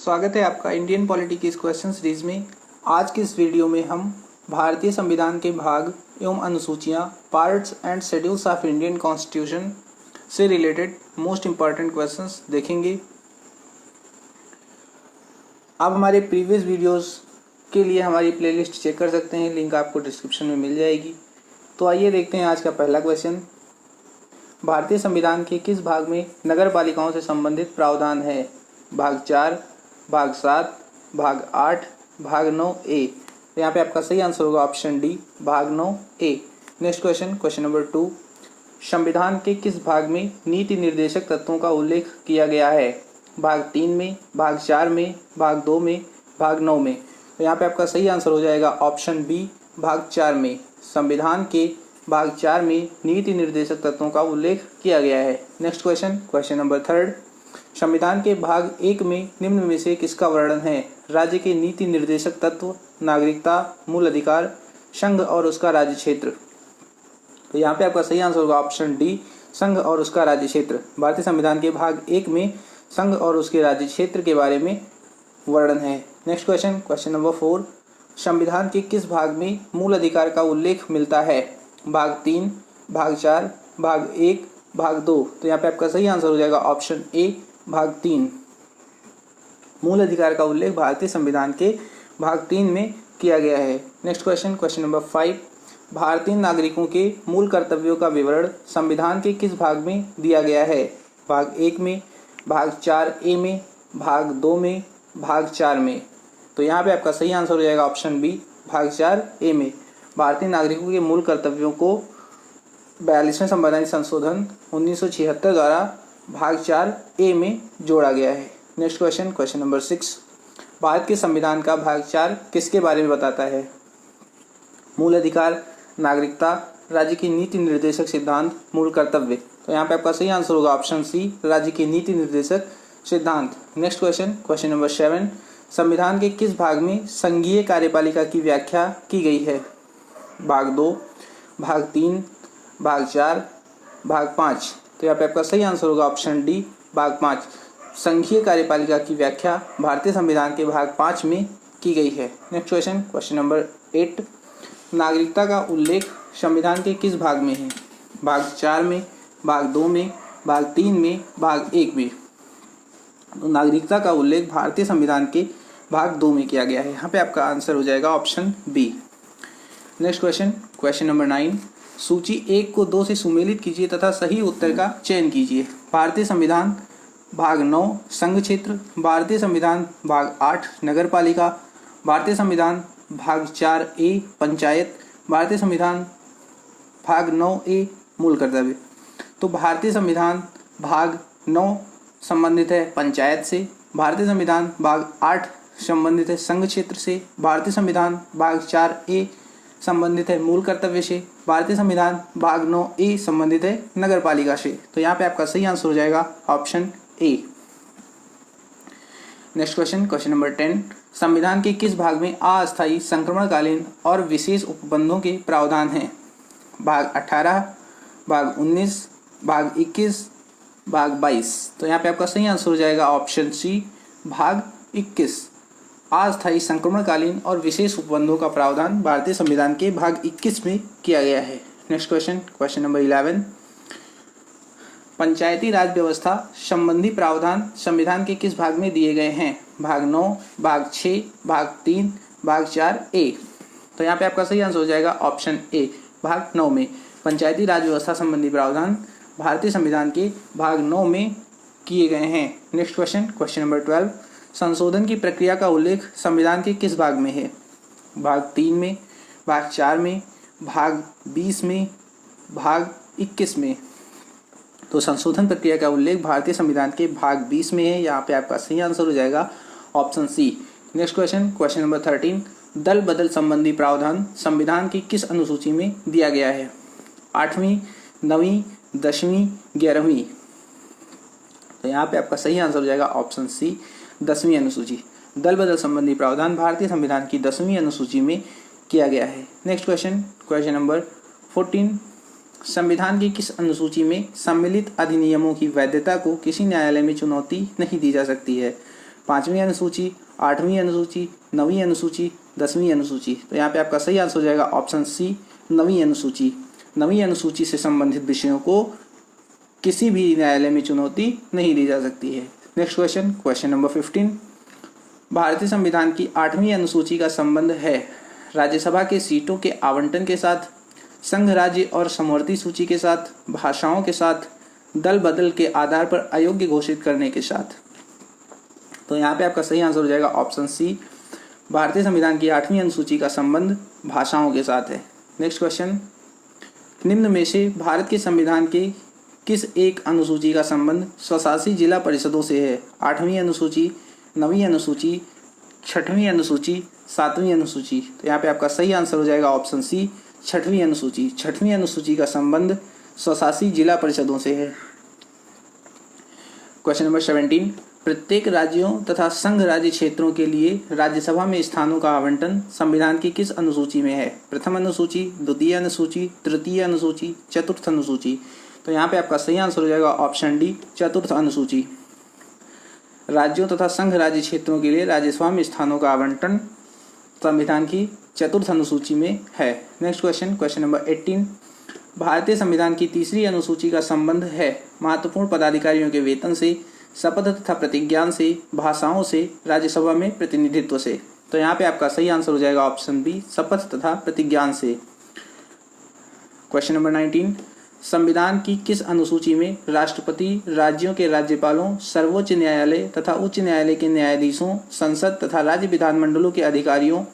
स्वागत है आपका इंडियन पॉलिटी की इस क्वेश्चन सीरीज में। आज की इस वीडियो में हम भारतीय संविधान के भाग एवं अनुसूचियां parts and schedules of Indian constitution से रिलेटेड मोस्ट इंपॉर्टेंट क्वेश्चंस देखेंगे। आप हमारे प्रीवियस वीडियोस के लिए हमारी प्लेलिस्ट चेक कर सकते हैं, लिंक आपको डिस्क्रिप्शन में मिल जाएगी। तो आइए देखते हैं आज का पहला क्वेश्चन। भारतीय संविधान के किस भाग में नगर पालिकाओं से संबंधित प्रावधान है? भाग 4, भाग 7, भाग 8, भाग 9 ए। तो यहाँ पे आपका सही आंसर होगा ऑप्शन डी, भाग 9 ए। Next question number 2। संविधान के किस भाग में नीति निर्देशक तत्वों का उल्लेख किया गया है? भाग 3 में, भाग 4 में, भाग 2 में, भाग 9 में। तो यहाँ पे आपका सही आंसर हो जाएगा ऑप्शन बी, भाग 4 में। संविधान के भाग 4 में नीति निर्देशक तत्वों का उल्लेख किया गया है। Next question number 3। संविधान के भाग 1 में निम्न में से किसका वर्णन है? राज्य के नीति निर्देशक तत्व, नागरिकता, मूल अधिकार, संघ और उसका राज्य क्षेत्र। तो यहाँ पे आपका सही आंसर होगा ऑप्शन डी, संघ और उसका राज्य क्षेत्र। भारतीय संविधान के भाग 1 में संघ और उसके राज्य क्षेत्र के बारे में वर्णन है। Next question number 4। संविधान के किस भाग में मूल अधिकार का उल्लेख मिलता है? भाग 3, भाग 4, भाग 1, भाग 2। तो यहाँ पे आपका सही आंसर हो जाएगा ऑप्शन ए, भाग 3। मूल अधिकार का उल्लेख भारतीय संविधान के भाग 3 में किया गया है। Next question number 5। भारतीय नागरिकों के मूल कर्तव्यों का विवरण संविधान के किस भाग में दिया गया है? भाग 1 में, भाग 4 ए में, भाग 2 में, भाग 4 में। तो यहाँ पे आपका सही आंसर हो जाएगा ऑप्शन बी, भाग 4 ए में। भारतीय नागरिकों के मूल कर्तव्यों को 42वें संवैधानिक संशोधन 1976 द्वारा भाग 4 ए में जोड़ा गया है। Next question number 6। भारत के संविधान का भाग 4 किसके बारे में बताता है? मूल अधिकार, नागरिकता, राज्य की नीति निर्देशक सिद्धांत, मूल कर्तव्य। तो यहाँ पे आपका सही आंसर होगा ऑप्शन सी, राज्य की नीति निर्देशक सिद्धांत। Next question number 7। संविधान के किस भाग में संघीय कार्यपालिका की व्याख्या की गई है? भाग 2, भाग 3, भाग 4, भाग 5। तो यहाँ पे आपका सही आंसर होगा ऑप्शन डी, भाग 5। संघीय कार्यपालिका की व्याख्या भारतीय संविधान के भाग 5 में की गई है। Next question number 8। नागरिकता का उल्लेख संविधान के किस भाग में है? भाग 4 में, भाग 2 में, भाग 3 में, भाग 1 में। तो नागरिकता का उल्लेख भारतीय संविधान के भाग 2 में किया गया है। यहाँ पे आपका आंसर हो जाएगा option B. Next question number 9। सूची 1 को 2 से सुमेलित कीजिए तथा सही उत्तर का चयन कीजिए। भारतीय संविधान भाग 9 संघ क्षेत्र, भारतीय संविधान भाग 8 नगर पालिका, भारतीय संविधान भाग 4 ए पंचायत, भारतीय संविधान भाग 9 ए मूल कर्तव्य। तो भारतीय संविधान भाग 9 संबंधित है पंचायत से, भारतीय संविधान भाग 8 संबंधित है संघ क्षेत्र से, भारतीय संविधान भाग 4 ए संबंधित है मूल कर्तव्य से, भारतीय संविधान भाग 9 ए संबंधित है नगर पालिका से। तो यहाँ पे आपका सही आंसर हो जाएगा option A. Next question number 10। संविधान के किस भाग में अस्थायी, संक्रमणकालीन और विशेष उपबंधों के प्रावधान हैं? भाग 18, भाग 19, भाग 21, भाग 22। तो यहाँ पे आपका सही आंसर हो जाएगा ऑप्शन सी, भाग 21। अस्थायी, संक्रमणकालीन और विशेष उपबंधों का प्रावधान भारतीय संविधान के भाग 21 में किया गया है। Next question number 11। पंचायती राज व्यवस्था संबंधी प्रावधान संविधान के किस भाग में दिए गए हैं? भाग 9, भाग 6, भाग 3, भाग 4 ए। तो यहाँ पे आपका सही आंसर हो जाएगा ऑप्शन ए, भाग 9 में। पंचायती राज व्यवस्था संबंधी प्रावधान भारतीय संविधान के भाग 9 में किए गए हैं। Next question number 12। संशोधन की प्रक्रिया का उल्लेख संविधान के किस भाग में है? भाग 3 में, भाग 4 में, भाग 20 में, भाग 21 में। तो संशोधन प्रक्रिया का उल्लेख भारतीय संविधान के भाग 20 में है। यहाँ पे आपका सही आंसर हो जाएगा option C. Next question number 13। दल बदल संबंधी प्रावधान संविधान की किस अनुसूची में दिया गया है? 8वीं, 9वीं, 10वीं, 11वीं। तो यहाँ पे आपका सही आंसर हो जाएगा ऑप्शन सी, 10वीं अनुसूची। दल बदल संबंधी प्रावधान भारतीय संविधान की 10वीं अनुसूची में किया गया है। Next question number 14। संविधान की किस अनुसूची में सम्मिलित अधिनियमों की वैधता को किसी न्यायालय में चुनौती नहीं दी जा सकती है? 5वीं अनुसूची, 8वीं अनुसूची, 9वीं अनुसूची, 10वीं अनुसूची। तो यहाँ पे आपका सही आंसर हो जाएगा ऑप्शन सी, 9वीं अनुसूची। 9वीं अनुसूची से संबंधित विषयों को किसी भी न्यायालय में चुनौती नहीं दी जा सकती है। Next question, question number 15। भारतीय संविधान की 8वीं अनुसूची का संबंध है राज्यसभा के सीटों के आवंटन के साथ, संघ राज्य और समवर्ती सूची के साथ, भाषाओं के साथ, दल बदल के आधार पर अयोग्य घोषित करने के साथ। तो यहाँ पे आपका सही आंसर हो जाएगा ऑप्शन सी, भारतीय संविधान की 8वीं अनुसूची का संबंध भाषाओं के साथ है। नेक्स्ट क्वेश्चन, निम्न में से भारत के संविधान के किस एक अनुसूची का संबंध स्वशासी जिला परिषदों से है? 8वीं अनुसूची, 9वीं अनुसूची, 6वीं अनुसूची, 7वीं अनुसूची। तो यहाँ पे आपका सही आंसर हो जाएगा ऑप्शन सी, 6वीं अनुसूची। 6वीं अनुसूची का संबंध स्वशासी जिला परिषदों से है। Question number 17। प्रत्येक राज्यों तथा संघ राज्य क्षेत्रों के लिए राज्यसभा में स्थानों का आवंटन संविधान की किस अनुसूची में है? प्रथम अनुसूची, द्वितीय अनुसूची, तृतीय अनुसूची, चतुर्थ अनुसूची। तो यहाँ पे आपका सही आंसर हो जाएगा ऑप्शन डी, चतुर्थ अनुसूची। राज्यों तथा संघ राज्य क्षेत्रों के लिए राज्यसभा में स्थानों का आवंटन संविधान की चतुर्थ अनुसूची में है। Next question, question number 18। भारतीय संविधान की 3री अनुसूची का संबंध है महत्वपूर्ण पदाधिकारियों के वेतन से, शपथ तथा प्रतिज्ञान से, भाषाओं से, राज्यसभा में प्रतिनिधित्व से। तो यहाँ पे आपका सही आंसर हो जाएगा ऑप्शन बी, शपथ तथा प्रतिज्ञान से। Question number 19। संविधान की किस अनुसूची में राष्ट्रपति, राज्यों के राज्यपालों, सर्वोच्च न्यायालय तथा उच्च न्यायालय के न्यायाधीशों, संसद तथा राज्य विधानमंडलों के अधिकारियों,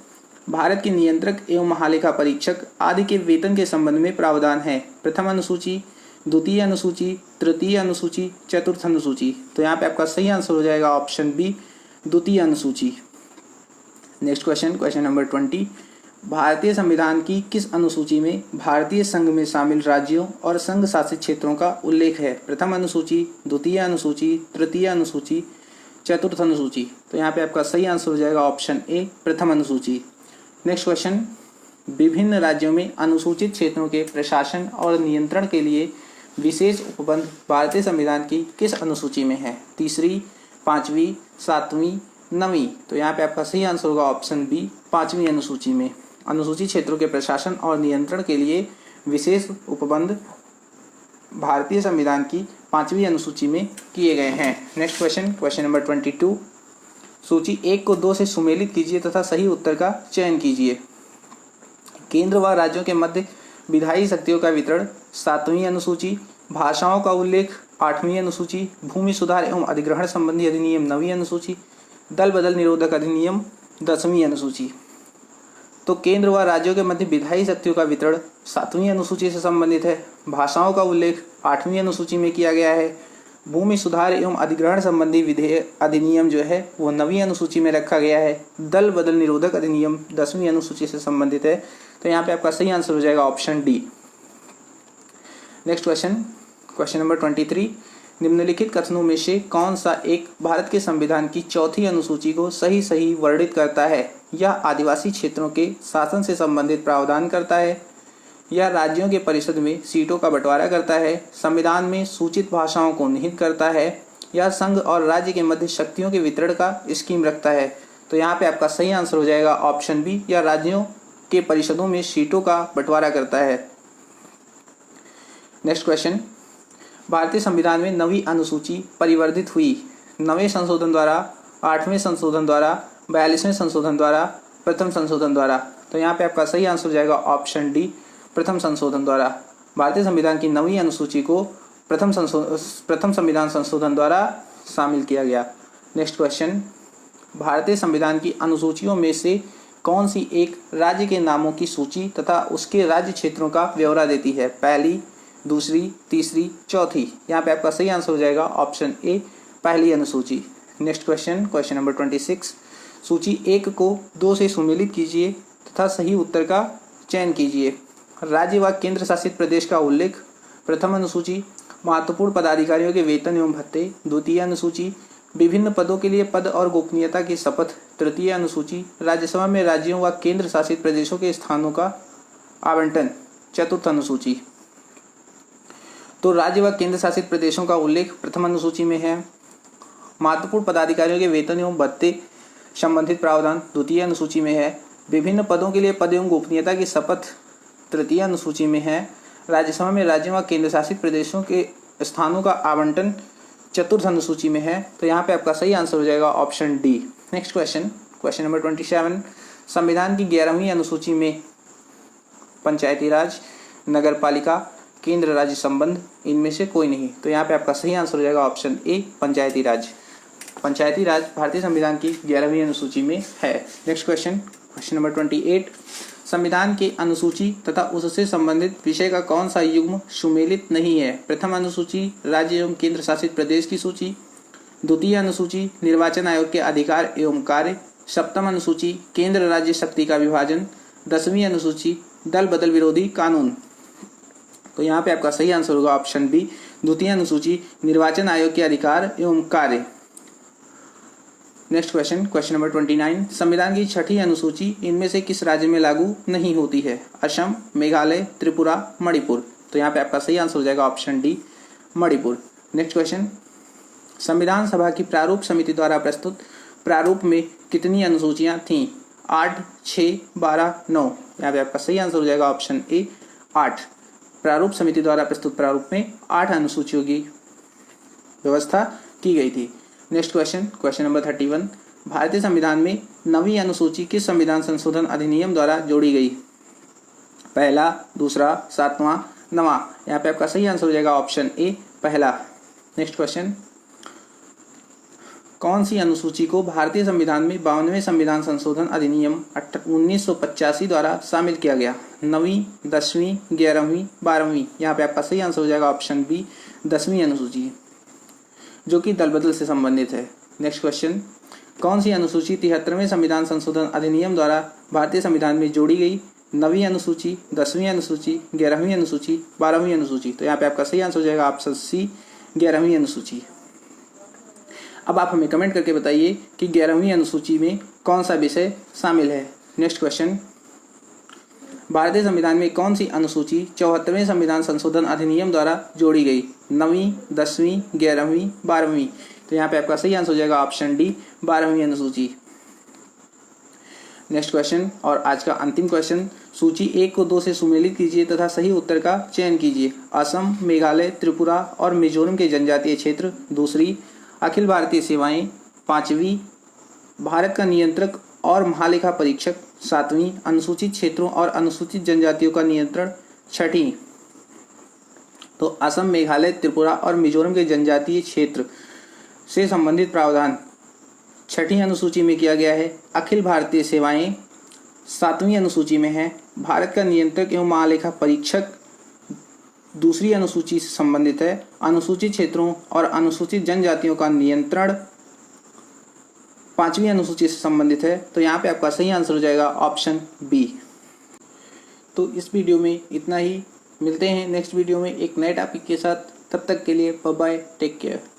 भारत के नियंत्रक एवं महालेखा परीक्षक आदि के वेतन के संबंध में प्रावधान है? प्रथम अनुसूची, द्वितीय अनुसूची, तृतीय अनुसूची, चतुर्थ अनुसूची। तो यहाँ पे आपका सही आंसर हो जाएगा ऑप्शन बी, द्वितीय अनुसूची। Next question, question number 20। भारतीय संविधान की किस अनुसूची में भारतीय संघ में शामिल राज्यों और संघ शासित क्षेत्रों का उल्लेख है? प्रथम अनुसूची, द्वितीय अनुसूची, तृतीय अनुसूची, चतुर्थ अनुसूची। तो यहाँ पे आपका सही आंसर हो जाएगा ऑप्शन ए, प्रथम अनुसूची। नेक्स्ट क्वेश्चन, विभिन्न राज्यों में अनुसूचित क्षेत्रों के प्रशासन और नियंत्रण के लिए विशेष उपबंध भारतीय संविधान की किस अनुसूची में है? 3री, 5वीं, 7वीं, 9वीं। तो यहाँ पे आपका सही आंसर होगा ऑप्शन बी, 5वीं अनुसूची में। अनुसूचित क्षेत्रों के प्रशासन और नियंत्रण के लिए विशेष उपबंध भारतीय संविधान की 5वीं अनुसूची में किए गए हैं। Next question, question number 22। सूची 1 को 2 से सुमेलित कीजिए तथा सही उत्तर का चयन कीजिए। केंद्र व राज्यों के मध्य विधायी शक्तियों का वितरण 7वीं अनुसूची, भाषाओं का उल्लेख 8वीं अनुसूची, भूमि सुधार एवं अधिग्रहण संबंधी अधिनियम 9वीं अनुसूची, दल बदल निरोधक अधिनियम 10वीं अनुसूची। तो केंद्र व राज्यों के मध्य विधायी शक्तियों का वितरण 7वीं अनुसूची से संबंधित है। भाषाओं का उल्लेख 8वीं अनुसूची में किया गया है। भूमि सुधार एवं अधिग्रहण संबंधी विधेयक अधिनियम जो है वो 9वीं अनुसूची में रखा गया है। दल बदल निरोधक अधिनियम 10वीं अनुसूची से संबंधित है। तो यहाँ पे आपका सही आंसर हो जाएगा option D. Next question, question number 23। निम्नलिखित कथनों में से कौन सा एक भारत के संविधान की 4थी अनुसूची को सही वर्णित करता है? यह आदिवासी क्षेत्रों के शासन से संबंधित प्रावधान करता है, यह राज्यों के परिषद में सीटों का बंटवारा करता है, संविधान में सूचित भाषाओं को निहित करता है, यह संघ और राज्य के मध्य शक्तियों के वितरण का स्कीम रखता है। तो यहाँ पे आपका सही आंसर हो जाएगा ऑप्शन बी, यह राज्यों के परिषदों में सीटों का बंटवारा करता है। नेक्स्ट क्वेश्चन, भारतीय संविधान में 9वीं अनुसूची परिवर्धित हुई 9वें संशोधन द्वारा, 8वें संशोधन द्वारा, 42वें संशोधन द्वारा, प्रथम संशोधन द्वारा। तो यहाँ पे आपका सही आंसर हो जाएगा ऑप्शन डी, प्रथम संशोधन द्वारा। भारतीय संविधान की 9वीं अनुसूची को प्रथम संविधान संशोधन द्वारा शामिल किया गया। नेक्स्ट क्वेश्चन, भारतीय संविधान की अनुसूचियों में से कौन सी एक राज्य के नामों की सूची तथा उसके राज्य क्षेत्रों का ब्यौरा देती है? पहली, दूसरी, तीसरी, चौथी। यहाँ पे आपका सही आंसर हो जाएगा ऑप्शन ए, पहली अनुसूची। Next question, question number 26। सूची 1 को 2 से सुमेलित कीजिए तथा सही उत्तर का चयन कीजिए। राज्य व केंद्र शासित प्रदेश का उल्लेख, प्रथम अनुसूची। महत्वपूर्ण पदाधिकारियों के वेतन एवं भत्ते, द्वितीय अनुसूची। विभिन्न पदों के लिए पद और गोपनीयता की शपथ, तृतीय अनुसूची। राज्यसभा में राज्यों व केंद्र शासित प्रदेशों के स्थानों का आवंटन, चतुर्थ अनुसूची। तो राज्य व केंद्र शासित प्रदेशों का उल्लेख प्रथम अनुसूची में है। महत्वपूर्ण पदाधिकारियों के वेतन एवं भत्ते संबंधित प्रावधान द्वितीय अनुसूची में है। विभिन्न पदों के लिए पद एवं गोपनीयता की शपथ तृतीय अनुसूची में है। राज्यसभा में राज्यों व केंद्र शासित प्रदेशों के स्थानों का आवंटन चतुर्थ अनुसूची में है। तो यहाँ पे आपका सही आंसर हो जाएगा option D. Next question, question number 27, संविधान की 11वीं अनुसूची में पंचायती राज, नगर पालिका, केंद्र राज्य संबंध इनमें से कोई नहीं। तो यहाँ पे आपका सही आंसर हो जाएगा ऑप्शन ए पंचायती राज। पंचायती राज भारतीय संविधान की 11वीं अनुसूची में है। नेक्स्ट क्वेश्चन, क्वेश्चन नंबर 28, संविधान की अनुसूची तथा उससे संबंधित विषय का कौन सा युग्म सुमेलित नहीं है? प्रथम अनुसूची राज्य एवं केंद्र शासित प्रदेश की सूची, द्वितीय अनुसूची निर्वाचन आयोग के अधिकार एवं कार्य, सप्तम अनुसूची केंद्र राज्य शक्ति का विभाजन, 10वीं अनुसूची दल बदल विरोधी कानून। तो यहाँ पे आपका सही आंसर होगा ऑप्शन बी द्वितीय अनुसूची निर्वाचन आयोग के अधिकार एवं कार्य। नेक्स्ट क्वेश्चन, क्वेश्चन नंबर 29, संविधान की 6ठी अनुसूची इनमें से किस राज्य में लागू नहीं होती है? असम, मेघालय, त्रिपुरा, मणिपुर। तो यहाँ पे आपका सही आंसर हो जाएगा option D Manipur. Next question, संविधान सभा की प्रारूप समिति द्वारा प्रस्तुत प्रारूप में कितनी अनुसूचियां थीं? 8, 6, 12, 9। यहाँ पे आपका सही आंसर हो जाएगा ऑप्शन ए 8। प्रारूप समिति द्वारा प्रस्तुत प्रारूप में 8 अनुसूचियों की व्यवस्था की गई थी। नेक्स्ट क्वेश्चन, क्वेश्चन नंबर 31, भारतीय संविधान में 9वीं अनुसूची किस संविधान संशोधन अधिनियम द्वारा जोड़ी गई? पहला, दूसरा, 7वां, 9वां। यहाँ पे आपका सही आंसर हो जाएगा ऑप्शन ए पहला। नेक्स्ट क्वेश्चन, कौन सी अनुसूची को भारतीय संविधान में 52वें संविधान संशोधन अधिनियम 1985 द्वारा शामिल किया गया? 9वीं, 10वीं, 11वीं, 12वीं। यहाँ पे आपका सही आंसर हो जाएगा ऑप्शन बी 10वीं अनुसूची, जो कि दल बदल से संबंधित है। नेक्स्ट क्वेश्चन, कौन सी अनुसूची 73वें संविधान संशोधन अधिनियम द्वारा भारतीय संविधान में जोड़ी गई? 9वीं अनुसूची, 10वीं अनुसूची, 11वीं अनुसूची, 12वीं अनुसूची। तो यहाँ पे आपका सही आंसर हो जाएगा ऑप्शन सी 11वीं अनुसूची। अब आप हमें कमेंट करके बताइए कि 11वीं अनुसूची में कौन सा विषय शामिल है। नेक्स्ट क्वेश्चन, भारतीय संविधान में कौन सी अनुसूची 74वें संविधान संशोधन अधिनियम द्वारा जोड़ी गई? 9वीं, 10वीं, 11वीं, 12वीं। तो यहाँ पे आपका सही आंसर हो जाएगा ऑप्शन डी 12वीं अनुसूची। नेक्स्ट क्वेश्चन और आज का अंतिम क्वेश्चन, सूची 1 को 2 से सुमेलित कीजिए तथा सही उत्तर का चयन कीजिए। असम, मेघालय, त्रिपुरा और मिजोरम के जनजातीय क्षेत्र। दूसरी, अखिल भारतीय सेवाएं। 5वीं, भारत का नियंत्रक और महालेखा परीक्षक। 7वीं, अनुसूचित क्षेत्रों और अनुसूचित जनजातियों का नियंत्रण। 6ठी, तो असम, मेघालय, त्रिपुरा और मिजोरम के जनजातीय क्षेत्र से संबंधित प्रावधान 6ठी अनुसूची में किया गया है। अखिल भारतीय सेवाएं 7वीं अनुसूची में है। भारत का नियंत्रक एवं महालेखा परीक्षक दूसरी अनुसूची से संबंधित है। अनुसूचित क्षेत्रों और अनुसूचित जनजातियों का नियंत्रण 5वीं अनुसूची से संबंधित है। तो यहाँ पे आपका सही आंसर हो जाएगा ऑप्शन बी। तो इस वीडियो में इतना ही, मिलते हैं नेक्स्ट वीडियो में एक नए टॉपिक के साथ। तब तक के लिए बाय बाय, टेक केयर।